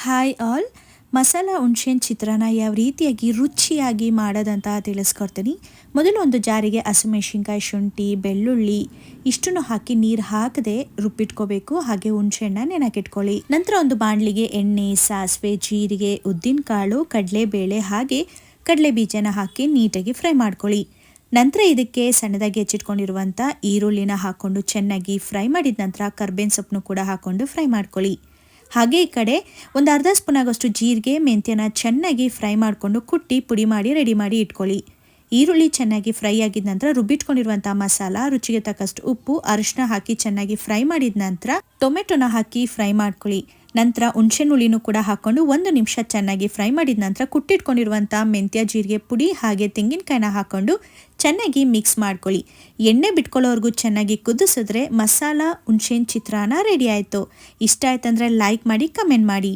Hi all. Masala ಹುಣ್ಸೆಹಣ್ಣು ಚಿತ್ರಾನ್ನ ಯಾವ ರೀತಿಯಾಗಿ ರುಚಿಯಾಗಿ ಮಾಡೋದಂತ ತಿಳಿಸ್ಕೊಡ್ತೀನಿ. ಮೊದಲು ಒಂದು ಜಾರಿಗೆ ಹಸಿಮೆಣಸಿನ್ಕಾಯಿ, ಶುಂಠಿ, ಬೆಳ್ಳುಳ್ಳಿ ಇಷ್ಟನ್ನು ಹಾಕಿ ನೀರು ಹಾಕದೆ ರುಬ್ಬಿಟ್ಕೋಬೇಕು. ಹಾಗೆ ಹುಣ್ಸೆಹಣ್ಣ ನೆನಕಿಟ್ಕೊಳ್ಳಿ. ನಂತರ ಒಂದು ಬಾಣಲಿಗೆ ಎಣ್ಣೆ, ಸಾಸಿವೆ, ಜೀರಿಗೆ, ಉದ್ದಿನಕಾಳು, ಕಡಲೆಬೇಳೆ ಹಾಗೆ ಕಡಲೆ ಬೀಜನ ಹಾಕಿ ನೀಟಾಗಿ ಫ್ರೈ ಮಾಡ್ಕೊಳ್ಳಿ. ನಂತರ ಇದಕ್ಕೆ ಸಣ್ಣದಾಗಿ ಹೆಚ್ಚಿಟ್ಕೊಂಡಿರುವಂಥ ಈರುಳ್ಳಿನ ಹಾಕ್ಕೊಂಡು ಚೆನ್ನಾಗಿ ಫ್ರೈ ಮಾಡಿದ ನಂತರ ಕರ್ಬೇವಿನ ಸೊಪ್ಪನ್ನು ಕೂಡ ಹಾಕ್ಕೊಂಡು ಫ್ರೈ ಮಾಡ್ಕೊಳ್ಳಿ. ಹಾಗೆ ಈ ಕಡೆ ಒಂದು ಅರ್ಧ ಸ್ಪೂನ್ ಆಗೋಷ್ಟು ಜೀರಿಗೆ, ಮೆಂತ್ಯನ ಚೆನ್ನಾಗಿ ಫ್ರೈ ಮಾಡಿಕೊಂಡು ಕುಟ್ಟಿ ಪುಡಿ ಮಾಡಿ ರೆಡಿ ಮಾಡಿ ಇಟ್ಕೊಳ್ಳಿ. ಈರುಳ್ಳಿ ಚೆನ್ನಾಗಿ ಫ್ರೈ ಆಗಿದ ನಂತರ ರುಬ್ಬಿಟ್ಕೊಂಡಿರುವಂಥ ಮಸಾಲ, ರುಚಿಗೆ ತಕ್ಕಷ್ಟು ಉಪ್ಪು, ಅರಿಶಿನ ಹಾಕಿ ಚೆನ್ನಾಗಿ ಫ್ರೈ ಮಾಡಿದ ನಂತರ ಟೊಮೆಟೊನ ಹಾಕಿ ಫ್ರೈ ಮಾಡ್ಕೊಳ್ಳಿ. ನಂತರ ಹುಣಸೆಹಣ್ಣು ಹುಳಿನೂ ಕೂಡ ಹಾಕ್ಕೊಂಡು 1 ನಿಮಿಷ ಚೆನ್ನಾಗಿ ಫ್ರೈ ಮಾಡಿದ ನಂತರ ಕುಟ್ಟಿಟ್ಕೊಂಡಿರುವಂಥ ಮೆಂತ್ಯ, ಜೀರಿಗೆ ಪುಡಿ ಹಾಗೆ ತೆಂಗಿನಕಾಯಿನ ಹಾಕ್ಕೊಂಡು ಚೆನ್ನಾಗಿ ಮಿಕ್ಸ್ ಮಾಡ್ಕೊಳ್ಳಿ. ಎಣ್ಣೆ ಬಿಟ್ಕೊಳ್ಳೋವರೆಗೂ ಚೆನ್ನಾಗಿ ಕುದಿಸಿದ್ರೆ ಮಸಾಲ ಹುಣಸೆಹಣ್ಣು ಚಿತ್ರಾನ್ನ ರೆಡಿ ಆಯಿತು. ಇಷ್ಟ ಆಯ್ತಂದರೆ ಲೈಕ್ ಮಾಡಿ, ಕಮೆಂಟ್ ಮಾಡಿ.